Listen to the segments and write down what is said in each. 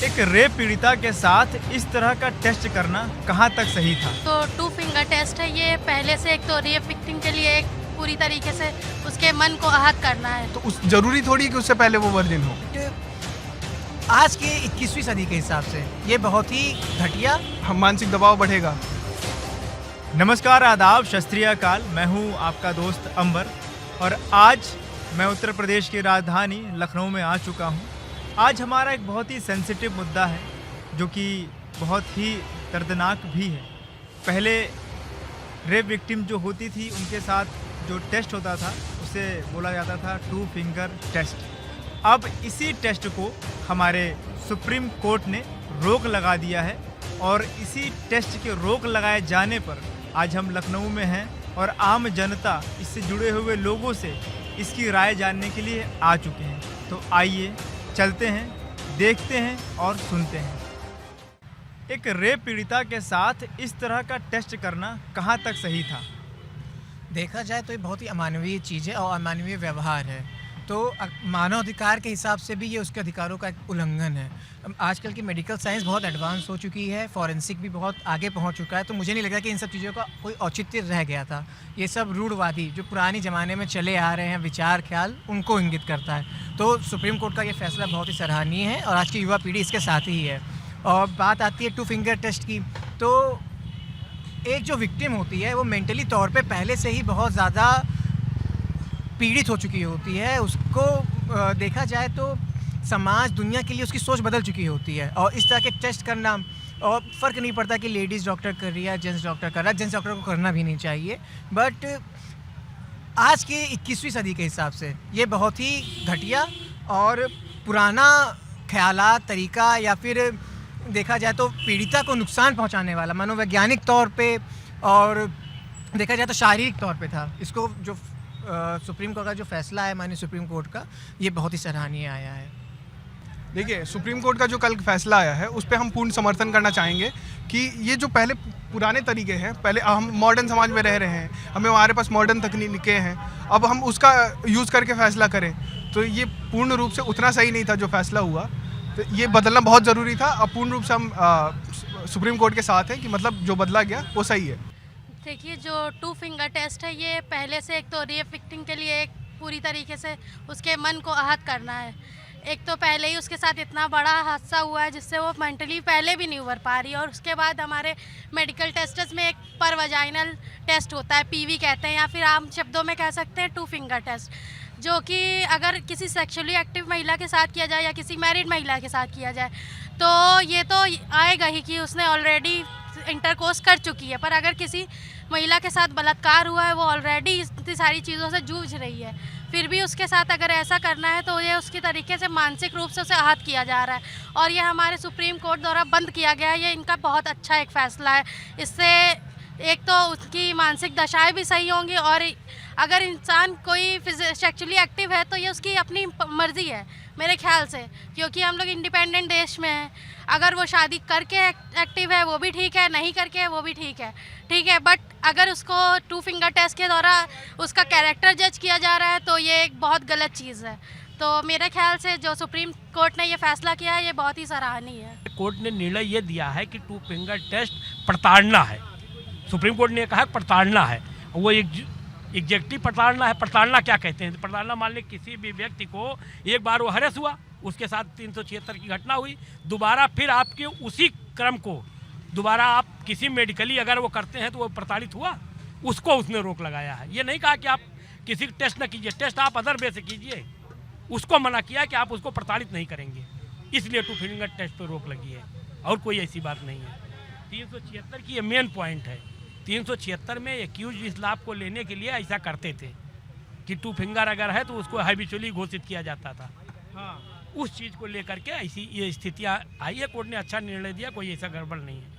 एक रेप पीड़िता के साथ इस तरह का टेस्ट करना कहाँ तक सही था? तो 2 फिंगर टेस्ट है ये। पहले से एक तो रेप विक्टिम के लिए एक पूरी तरीके से उसके मन को आहत करना है। तो उस जरूरी थोड़ी कि उससे पहले वो वर्जिन हो। आज के 21वीं सदी के हिसाब से ये बहुत ही घटिया हम मानसिक दबाव बढ़ेगा। नमस्कार, आदाब, शास्त्रीय अकाल। मैं हूँ आपका दोस्त अंबर और आज मैं उत्तर प्रदेश की राजधानी लखनऊ में आ चुका हूँ। आज हमारा एक बहुत ही सेंसिटिव मुद्दा है जो कि बहुत ही दर्दनाक भी है। पहले रेप विक्टिम जो होती थी उनके साथ जो टेस्ट होता था उसे बोला जाता था 2 फिंगर टेस्ट। अब इसी टेस्ट को हमारे सुप्रीम कोर्ट ने रोक लगा दिया है और इसी टेस्ट के रोक लगाए जाने पर आज हम लखनऊ में हैं और आम जनता इससे जुड़े हुए लोगों से इसकी राय जानने के लिए आ चुके हैं। तो आइए चलते हैं, देखते हैं और सुनते हैं। एक रेप पीड़िता के साथ इस तरह का टेस्ट करना कहाँ तक सही था? देखा जाए तो ये बहुत ही अमानवीय चीज़ है और अमानवीय व्यवहार है। तो मानवाधिकार के हिसाब से भी ये उसके अधिकारों का एक उल्लंघन है। आजकल की मेडिकल साइंस बहुत एडवांस हो चुकी है, फॉरेंसिक भी बहुत आगे पहुंच चुका है। तो मुझे नहीं लगता कि इन सब चीज़ों का कोई औचित्य रह गया था। ये सब रूढ़वादी जो पुरानी ज़माने में चले आ रहे हैं विचार ख्याल, उनको इंगित करता है। तो सुप्रीम कोर्ट का ये फैसला बहुत ही सराहनीय है और आज की युवा पीढ़ी इसके साथ ही है। और बात आती है 2 फिंगर टेस्ट की, तो एक जो विक्टिम होती है वो मेंटली तौर पे पहले से ही बहुत ज़्यादा पीड़ित हो चुकी होती है। उसको देखा जाए तो समाज दुनिया के लिए उसकी सोच बदल चुकी होती है। और इस तरह के टेस्ट करना, और फ़र्क नहीं पड़ता कि लेडीज़ डॉक्टर कर रही है, जेंट्स डॉक्टर कर रहा है, जेंट्स डॉक्टर को करना भी नहीं चाहिए। बट आज के 21वीं सदी के हिसाब से ये बहुत ही घटिया और पुराना ख्यालात, तरीका, या फिर देखा जाए तो पीड़िता को नुकसान पहुंचाने वाला मनोवैज्ञानिक तौर पे और देखा जाए तो शारीरिक तौर पे था। इसको जो सुप्रीम कोर्ट का जो फैसला है, माननीय सुप्रीम कोर्ट का, ये बहुत ही सराहनीय आया है। देखिए, सुप्रीम कोर्ट का जो कल फैसला आया है उस पर हम पूर्ण समर्थन करना चाहेंगे कि ये जो पहले पुराने तरीके हैं, पहले हम मॉडर्न समाज में रह रहे हैं, हमारे पास मॉडर्न तकनीकें हैं, अब हम उसका यूज़ करके फैसला करें, तो ये पूर्ण रूप से उतना सही नहीं था जो फैसला हुआ। तो ये बदलना बहुत ज़रूरी था। अब पूर्ण रूप से हम सुप्रीम कोर्ट के साथ हैं कि मतलब जो बदला गया वो सही है। देखिए, जो 2 फिंगर टेस्ट है ये पहले से एक तो रेप विक्टिम के लिए एक पूरी तरीके से उसके मन को आहत करना है। एक तो पहले ही उसके साथ इतना बड़ा हादसा हुआ है जिससे वो मेंटली पहले भी नहीं उभर पा रही है। और उसके बाद हमारे मेडिकल टेस्ट्स में एक पर वजाइनल टेस्ट होता है, पीवी कहते हैं, या फिर आम शब्दों में कह सकते हैं 2 फिंगर टेस्ट, जो कि अगर किसी सेक्सुअली एक्टिव महिला के साथ किया जाए या किसी मैरिड महिला के साथ किया जाए तो ये तो आएगा ही कि उसने ऑलरेडी इंटरकोर्स कर चुकी है। पर अगर किसी महिला के साथ बलात्कार हुआ है, वो ऑलरेडी इतनी सारी चीज़ों से जूझ रही है, फिर भी उसके साथ अगर ऐसा करना है तो ये उसकी तरीके से मानसिक रूप से उसे आहत किया जा रहा है। और ये हमारे सुप्रीम कोर्ट द्वारा बंद किया गया है। ये इनका बहुत अच्छा एक फ़ैसला है। इससे एक तो उसकी मानसिक दशाएं भी सही होंगी और अगर इंसान कोई सेक्सुअली एक्टिव है तो ये उसकी अपनी मर्ज़ी है मेरे ख्याल से, क्योंकि हम लोग इंडिपेंडेंट देश में हैं। अगर वो शादी करके एक्टिव है वो भी ठीक है, नहीं करके वो भी ठीक है। बट अगर उसको 2 फिंगर टेस्ट के द्वारा उसका कैरेक्टर जज किया जा रहा है तो ये एक बहुत गलत चीज़ है। तो मेरे ख्याल से जो सुप्रीम कोर्ट ने ये फैसला किया है ये बहुत ही सराहनीय है। कोर्ट ने निर्णय ये दिया है कि 2 फिंगर टेस्ट प्रताड़ना है। सुप्रीम कोर्ट ने कहा प्रताड़ना है, वो एग्जैक्टली प्रताड़ना है। प्रताड़ना क्या कहते हैं? प्रताड़ना मान लें किसी भी व्यक्ति को एक बार वो हरेस हुआ, उसके साथ 376 की घटना हुई, दोबारा फिर आपके उसी क्रम को दोबारा आप किसी मेडिकली अगर वो करते हैं तो वो प्रताड़ित हुआ, उसको उसने रोक लगाया है। ये नहीं कहा कि आप किसी टेस्ट न कीजिए, टेस्ट आप अदर वे से कीजिए, उसको मना किया कि आप उसको प्रताड़ित नहीं करेंगे, इसलिए 2 फिंगर टेस्ट पर रोक लगी है और कोई ऐसी बात नहीं है। 376 की ये मेन पॉइंट है। 376 में एक्यूज इस लाभ को लेने के लिए ऐसा करते थे कि 2 फिंगर अगर है तो उसको हैबिचुअली घोषित किया जाता था। हाँ, उस चीज़ को लेकर के ऐसी ये स्थितियाँ आई है। कोर्ट ने अच्छा निर्णय दिया, कोई ऐसा गड़बड़ नहीं है।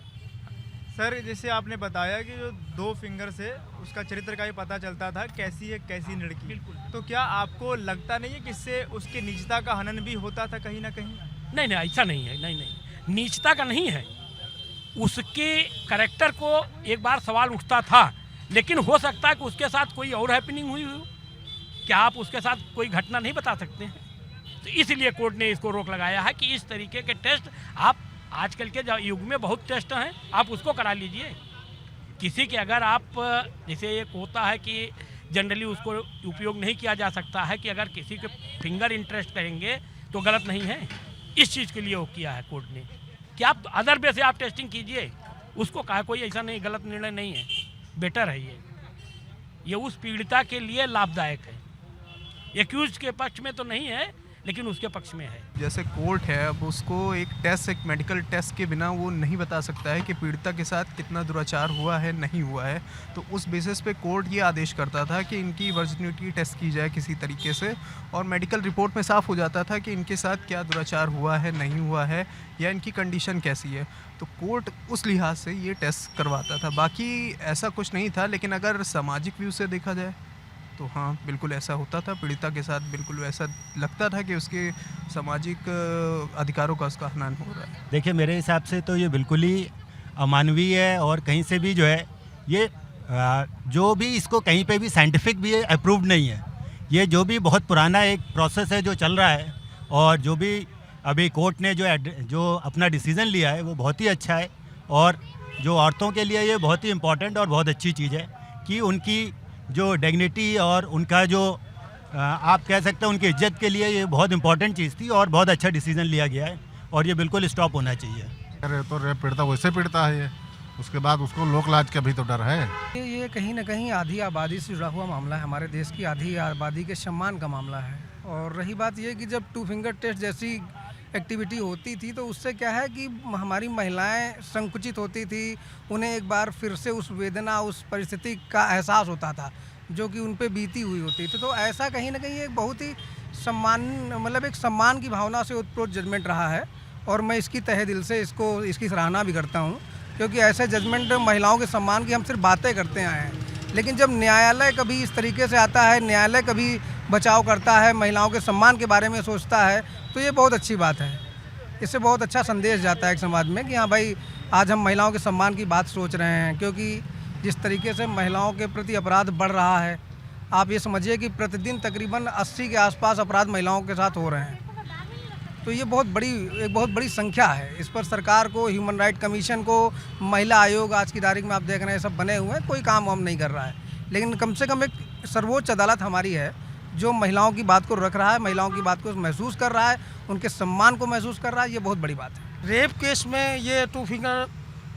सर, जैसे आपने बताया कि जो 2 फिंगर से उसका चरित्र का ही पता चलता था, कैसी है कैसी लड़की। बिल्कुल। तो क्या आपको लगता नहीं है कि इससे उसकी निजता का हनन भी होता था कहीं ना कहीं? नहीं, ऐसा नहीं है। नहीं, नीचता का नहीं है। उसके कैरेक्टर को एक बार सवाल उठता था, लेकिन हो सकता है कि उसके साथ कोई और हैपनिंग हुई हो। क्या आप उसके साथ कोई घटना नहीं बता सकते हैं? तो इसलिए कोर्ट ने इसको रोक लगाया है कि इस तरीके के टेस्ट आप आजकल के युग में बहुत टेस्ट हैं, आप उसको करा लीजिए। किसी के अगर आप जैसे एक होता है कि जनरली उसको उपयोग नहीं किया जा सकता है कि अगर किसी के फिंगर इंटरेस्ट करेंगे तो गलत नहीं है, इस चीज़ के लिए वो किया है कोर्ट ने कि आप अदर वे से आप टेस्टिंग कीजिए, उसको कहा कोई ऐसा नहीं, गलत निर्णय नहीं है, बेटर है ये उस पीड़िता के लिए लाभदायक है। एक्यूज के पक्ष में तो नहीं है लेकिन उसके पक्ष में है। जैसे कोर्ट है, अब उसको एक मेडिकल टेस्ट के बिना वो नहीं बता सकता है कि पीड़िता के साथ कितना दुराचार हुआ है, नहीं हुआ है। तो उस बेसिस पे कोर्ट ये आदेश करता था कि इनकी वर्जिनिटी टेस्ट की जाए किसी तरीके से, और मेडिकल रिपोर्ट में साफ हो जाता था कि इनके साथ क्या दुराचार हुआ है, नहीं हुआ है, या इनकी कंडीशन कैसी है। तो कोर्ट उस लिहाज से ये टेस्ट करवाता था, बाकी ऐसा कुछ नहीं था। लेकिन अगर सामाजिक व्यू से देखा जाए तो हाँ, बिल्कुल ऐसा होता था, पीड़िता के साथ बिल्कुल ऐसा लगता था कि उसके सामाजिक अधिकारों का उसका हनन हो रहा है। देखिए, मेरे हिसाब से तो ये बिल्कुल ही अमानवीय है, और कहीं से भी जो है ये जो भी इसको कहीं पे भी साइंटिफिक भी अप्रूव्ड नहीं है। ये जो भी बहुत पुराना एक प्रोसेस है जो चल रहा है, और जो भी अभी कोर्ट ने जो अपना डिसीज़न लिया है वो बहुत ही अच्छा है, और जो औरतों के लिए ये बहुत ही इम्पोर्टेंट और बहुत अच्छी चीज़ है कि उनकी जो डिग्निटी और उनका जो आप कह सकते हैं उनकी इज्जत के लिए ये बहुत इंपॉर्टेंट चीज़ थी, और बहुत अच्छा डिसीजन लिया गया है, और ये बिल्कुल स्टॉप होना चाहिए। अरे तो रेप पीड़िता वैसे पीड़िता है, ये उसके बाद उसको लोक लाज का भी तो डर है। ये कहीं ना कहीं आधी आबादी से जुड़ा हुआ मामला है, हमारे देश की आधी आबादी के सम्मान का मामला है। और रही बात ये कि जब 2 फिंगर टेस्ट जैसी एक्टिविटी होती थी तो उससे क्या है कि हमारी महिलाएं संकुचित होती थी, उन्हें एक बार फिर से उस वेदना, उस परिस्थिति का एहसास होता था जो कि उन पे बीती हुई होती थी। तो ऐसा कहीं ना कहीं एक बहुत ही एक सम्मान की भावना से उत्प्रोत जजमेंट रहा है, और मैं इसकी तहे दिल से इसकी सराहना भी करता हूँ, क्योंकि ऐसे जजमेंट महिलाओं के सम्मान की हम सिर्फ बातें करते आए हैं, लेकिन जब न्यायालय कभी इस तरीके से आता है, न्यायालय कभी बचाव करता है, महिलाओं के सम्मान के बारे में सोचता है, तो ये बहुत अच्छी बात है। इससे बहुत अच्छा संदेश जाता है एक समाज में कि हाँ भाई, आज हम महिलाओं के सम्मान की बात सोच रहे हैं। क्योंकि जिस तरीके से महिलाओं के प्रति अपराध बढ़ रहा है, आप ये समझिए कि प्रतिदिन तकरीबन 80 के आसपास अपराध महिलाओं के साथ हो रहे हैं। तो ये बहुत बड़ी संख्या है। इस पर सरकार को, ह्यूमन राइट कमीशन को, महिला आयोग आज की तारीख में आप देख रहे हैं सब बने हुए हैं, कोई काम हम नहीं कर रहा है। लेकिन कम से कम एक सर्वोच्च अदालत हमारी है जो महिलाओं की बात को रख रहा है, महिलाओं की बात को महसूस कर रहा है, उनके सम्मान को महसूस कर रहा है। ये बहुत बड़ी बात है। रेप केस में ये 2 फिंगर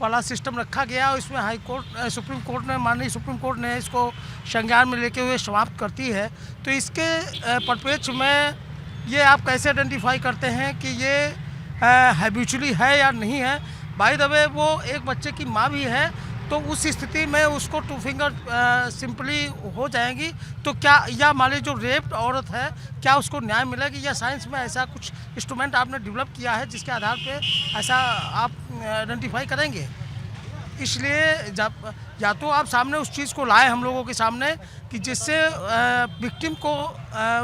वाला सिस्टम रखा गया, और इसमें सुप्रीम कोर्ट ने, माननीय सुप्रीम कोर्ट ने इसको संज्ञान में लेके हुए समाप्त करती है। तो इसके परिप्रेक्ष्य में ये आप कैसे आइडेंटिफाई करते हैं कि ये हैबिचुअली है या नहीं है? बाय द वे वो एक बच्चे की माँ भी है, तो उस स्थिति में उसको 2 फिंगर सिंपली हो जाएंगी। तो क्या, या मान लीजिए जो रेप्ड औरत है, क्या उसको न्याय मिलेगी, या साइंस में ऐसा कुछ इंस्ट्रूमेंट आपने डेवलप किया है जिसके आधार पे ऐसा आप आइडेंटिफाई करेंगे? इसलिए जब या तो आप सामने उस चीज़ को लाए हम लोगों के सामने कि जिससे विक्टिम को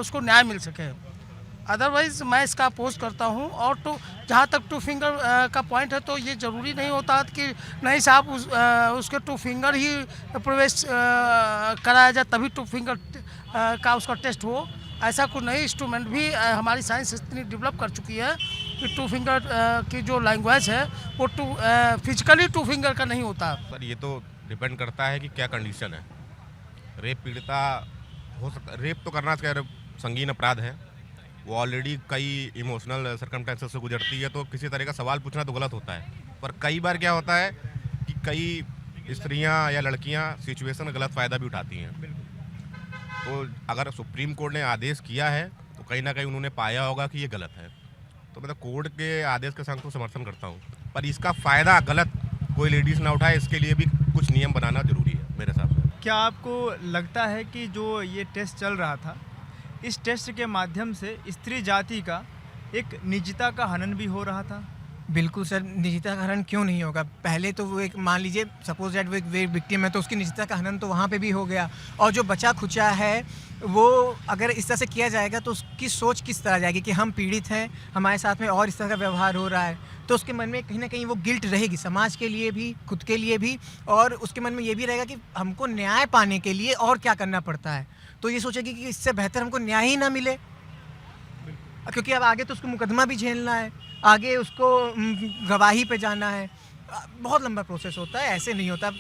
उसको न्याय मिल सके, अदरवाइज़ मैं इसका अपोज करता हूँ। और तो जहाँ तक 2 फिंगर का पॉइंट है, तो ये ज़रूरी नहीं होता कि नहीं साहब उसके 2 फिंगर ही प्रवेश कराया जाए तभी 2 फिंगर का उसका टेस्ट हो। ऐसा कुछ नहीं, इंस्ट्रूमेंट भी हमारी साइंस इतनी डेवलप कर चुकी है कि 2 फिंगर की जो लैंग्वेज है वो फिजिकली 2 फिंगर का नहीं होता। सर ये तो डिपेंड करता है कि क्या कंडीशन है। रेप पीड़िता हो सकता, रेप तो करना संगीन अपराध है, वो ऑलरेडी कई इमोशनल सर्कमस्टेंसेस से गुजरती है, तो किसी तरह का सवाल पूछना तो गलत होता है। पर कई बार क्या होता है कि कई स्त्रियां या लड़कियां सिचुएशन का गलत फ़ायदा भी उठाती हैं। तो अगर सुप्रीम कोर्ट ने आदेश किया है तो कहीं ना कहीं उन्होंने पाया होगा कि ये गलत है, तो मतलब कोर्ट के आदेश के संग तो समर्थन करता हूँ। पर इसका फ़ायदा गलत कोई लेडीज़ ना उठाए, इसके लिए भी कुछ नियम बनाना ज़रूरी है मेरे हिसाब से। क्या आपको लगता है कि जो ये टेस्ट चल रहा था, इस टेस्ट के माध्यम से स्त्री जाति का एक निजता का हनन भी हो रहा था? बिल्कुल सर, निजता का हनन क्यों नहीं होगा? पहले तो वो एक, मान लीजिए सपोज दैट वो एक विक्टिम है, तो उसकी निजता का हनन तो वहाँ पे भी हो गया। और जो बचा खुचा है वो अगर इस तरह से किया जाएगा तो उसकी सोच किस तरह जाएगी कि हम पीड़ित हैं, हमारे साथ में और इस तरह का व्यवहार हो रहा है, तो उसके मन में कहीं ना कहीं वो गिल्ट रहेगी, समाज के लिए भी, खुद के लिए भी, और उसके मन में ये भी रहेगा कि हमको न्याय पाने के लिए और क्या करना पड़ता है। तो ये सोचेगी कि इससे बेहतर हमको न्याय ही ना मिले। क्योंकि अब आगे तो उसको मुकदमा भी झेलना है, आगे उसको गवाही पे जाना है, बहुत लंबा प्रोसेस होता है, ऐसे नहीं होता।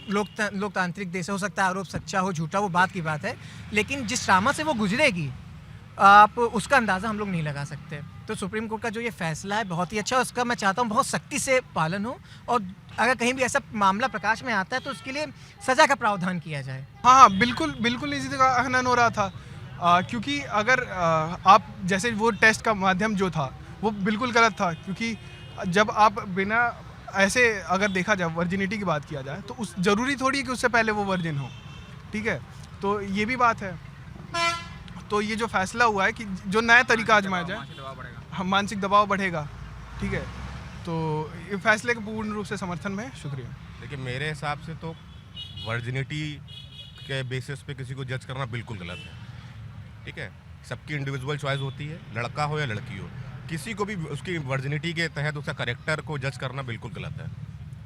लोकतांत्रिक देश हो सकता है आरोप सच्चा हो झूठा वो बात की बात है, लेकिन जिस ड्रामा से वो गुजरेगी आप उसका अंदाज़ा हम लोग नहीं लगा सकते। तो सुप्रीम कोर्ट का जो ये फैसला है बहुत ही अच्छा, उसका मैं चाहता हूँ बहुत सख्ती से पालन हो, और अगर कहीं भी ऐसा मामला प्रकाश में आता है तो उसके लिए सज़ा का प्रावधान किया जाए। हाँ, बिल्कुल बिल्कुल इसी का हनन हो रहा था, क्योंकि अगर आप जैसे वो टेस्ट का माध्यम जो था वो बिल्कुल गलत था, क्योंकि जब आप बिना ऐसे अगर देखा जाए वर्जिनिटी की बात किया जाए तो उस ज़रूरी थोड़ी है कि उससे पहले वो वर्जिन हो, ठीक है। तो ये भी बात है। तो ये जो फैसला हुआ है कि जो नया तरीका आजमाया जाए, मानसिक दबाव बढ़ेगा, ठीक है। तो ये फैसले के पूर्ण रूप से समर्थन में शुक्रिया। देखिए, मेरे हिसाब से तो वर्जिनिटी के बेसिस पे किसी को जज करना बिल्कुल गलत है, ठीक है। सबकी इंडिविजुअल चॉइस होती है, लड़का हो या लड़की हो, किसी को भी उसकी वर्जिनिटी के तहत उसका कैरेक्टर को जज करना बिल्कुल गलत है।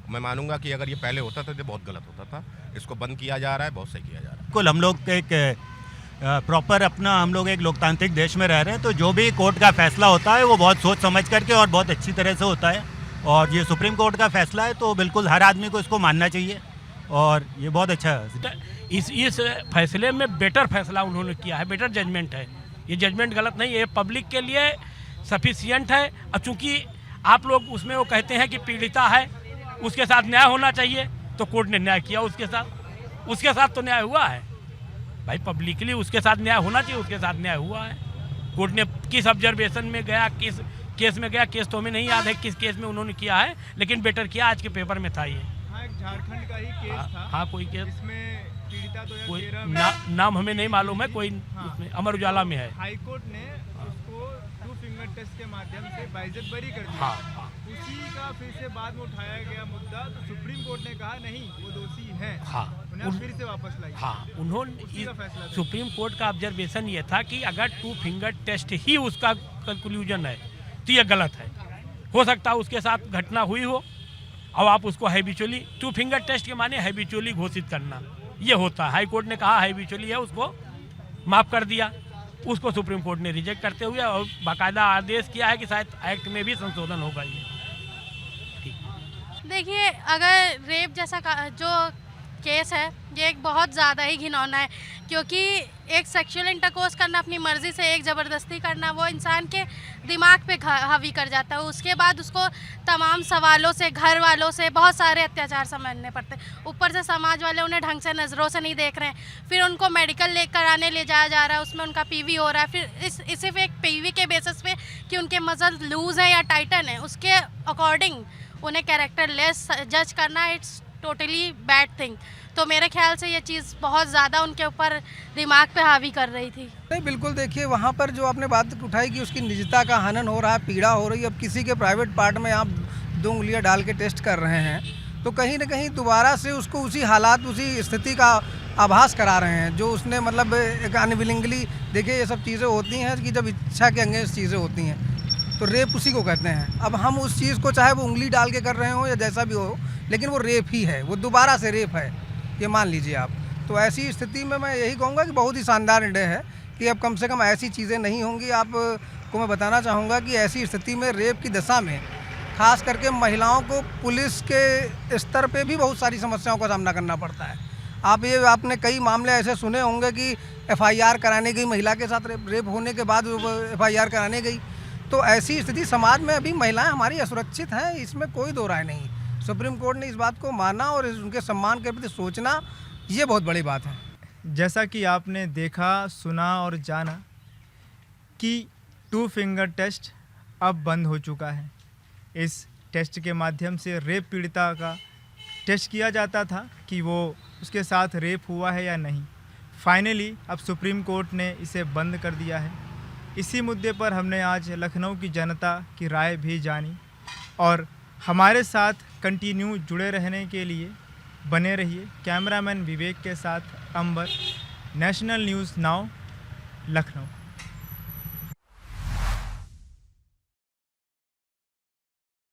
मैं मानूंगा कि अगर ये पहले होता था तो बहुत गलत होता था, इसको बंद किया जा रहा है, बहुत सही किया जा रहा है। बिल्कुल, हम लोग एक प्रॉपर हम लोग एक लोकतांत्रिक देश में रह रहे हैं, तो जो भी कोर्ट का फैसला होता है वो बहुत सोच समझ करके और बहुत अच्छी तरह से होता है, और ये सुप्रीम कोर्ट का फैसला है तो बिल्कुल हर आदमी को इसको मानना चाहिए, और ये बहुत अच्छा है। इस फैसले में बेटर फैसला उन्होंने किया है, बेटर जजमेंट है। ये जजमेंट गलत नहीं है, ये पब्लिक के लिए सफिशिएंट है। और चूँकि आप लोग उसमें वो कहते हैं कि पीड़िता है उसके साथ न्याय होना चाहिए, तो कोर्ट ने न्याय किया उसके साथ तो न्याय हुआ है भाई। पब्लिकली उसके साथ न्याय होना चाहिए, उसके साथ न्याय हुआ है। कोर्ट ने किस ऑब्जर्वेशन में गया, किस केस में गया, केस तो हमें नहीं याद है किस केस में उन्होंने किया है, लेकिन बेटर किया। आज के पेपर में था ये। हाँ, एक झारखंड का ही केस था। हाँ, कोई केस, इसमें पीड़िता 2013 कोई नाम हमें नहीं मालूम है, कोई उसमें अमर उजाला में है। हाई कोर्ट ने उसको टू फिंगर टेस्ट के माध्यम से बाइज्जत बरी कर दिया। हाँ। उसी का फिर से बाद में उठाया गया मुद्दा, तो सुप्रीम कोर्ट ने कहा नहीं वो दोषी है। हाँ, उन्हें फिर से वापस लाई। हाँ, उसी का फैसला था। सुप्रीम कोर्ट का ऑब्जर्वेशन ये था कि अगर टू फिंगर टेस्ट ही उसका कंक्लूजन है तो ये गलत है। हो सकता है उसके साथ घटना हुई हो और आप उसको हैबिचुअली, टू फिंगर टेस्ट के माने हैबिचुअली घोषित करना, ये होता है। हाई कोर्ट ने कहा हैबिचुअली है, उसको माफ़ कर दिया। उसको सुप्रीम कोर्ट ने रिजेक्ट करते हुए और बाकायदा आदेश किया है कि शायद एक्ट में भी संशोधन होगा। ये देखिए, अगर रेप जैसा जो केस है ये एक बहुत ज़्यादा ही घिनौना है, क्योंकि एक सेक्सुअल इंटरकोर्स करना अपनी मर्ज़ी से, एक ज़बरदस्ती करना, वो इंसान के दिमाग पे हावी कर जाता है। उसके बाद उसको तमाम सवालों से, घर वालों से बहुत सारे अत्याचार समझने पड़ते हैं। ऊपर से समाज वाले उन्हें ढंग से नज़रों से नहीं देख रहे हैं, फिर उनको मेडिकल कराने ले जाया जा रहा है, उसमें उनका पीवी हो रहा है, फिर सिर्फ एक पीवी के बेसिस पे कि उनके मसल लूज़ है या टाइटन है, उसके अकॉर्डिंग उन्हें कैरेक्टर लेस जज करना, इट्स टोटली बैड थिंग। तो मेरे ख्याल से ये चीज़ बहुत ज़्यादा उनके ऊपर दिमाग पे हावी कर रही थी। नहीं, बिल्कुल। देखिए, वहाँ पर जो आपने बात उठाई कि उसकी निजता का हनन हो रहा है, पीड़ा हो रही है, अब किसी के प्राइवेट पार्ट में आप 2 उंगलियाँ डाल के टेस्ट कर रहे हैं, तो कहीं ना कहीं दोबारा से उसको उसी हालात, उसी स्थिति का आभास करा रहे हैं जो उसने मतलब एक अनविलिंगली। देखिए, ये सब चीज़ें होती हैं कि जब इच्छा के अगेंस्ट चीज़ें होती हैं, तो रेप उसी को कहते हैं। अब हम उस चीज़ को चाहे वो उंगली डाल के कर रहे हो या जैसा भी हो, लेकिन वो रेप ही है, वो दोबारा से रेप है, ये मान लीजिए आप। तो ऐसी स्थिति में मैं यही कहूँगा कि बहुत ही शानदार निर्णय है कि अब कम से कम ऐसी चीज़ें नहीं होंगी। आपको मैं बताना चाहूँगा कि ऐसी स्थिति में रेप की दशा में खास करके महिलाओं को पुलिस के स्तर पे भी बहुत सारी समस्याओं का सामना करना पड़ता है। आपने कई मामले ऐसे सुने होंगे कि FIR कराने गई, महिला के साथ रेप होने के बाद FIR कराने गई। तो ऐसी स्थिति समाज में अभी महिलाएं हमारी असुरक्षित हैं, इसमें कोई दो राय नहीं। सुप्रीम कोर्ट ने इस बात को माना और उनके सम्मान के प्रति सोचना, ये बहुत बड़ी बात है। जैसा कि आपने देखा, सुना और जाना कि 2 फिंगर टेस्ट अब बंद हो चुका है। इस टेस्ट के माध्यम से रेप पीड़िता का टेस्ट किया जाता था कि वो उसके साथ रेप हुआ है या नहीं। फाइनली अब सुप्रीम कोर्ट ने इसे बंद कर दिया है। इसी मुद्दे पर हमने आज लखनऊ की जनता की राय भी जानी, और हमारे साथ कंटिन्यू जुड़े रहने के लिए बने रहिए। कैमरामैन विवेक के साथ अंबर, नेशनल न्यूज़ नाउ, लखनऊ।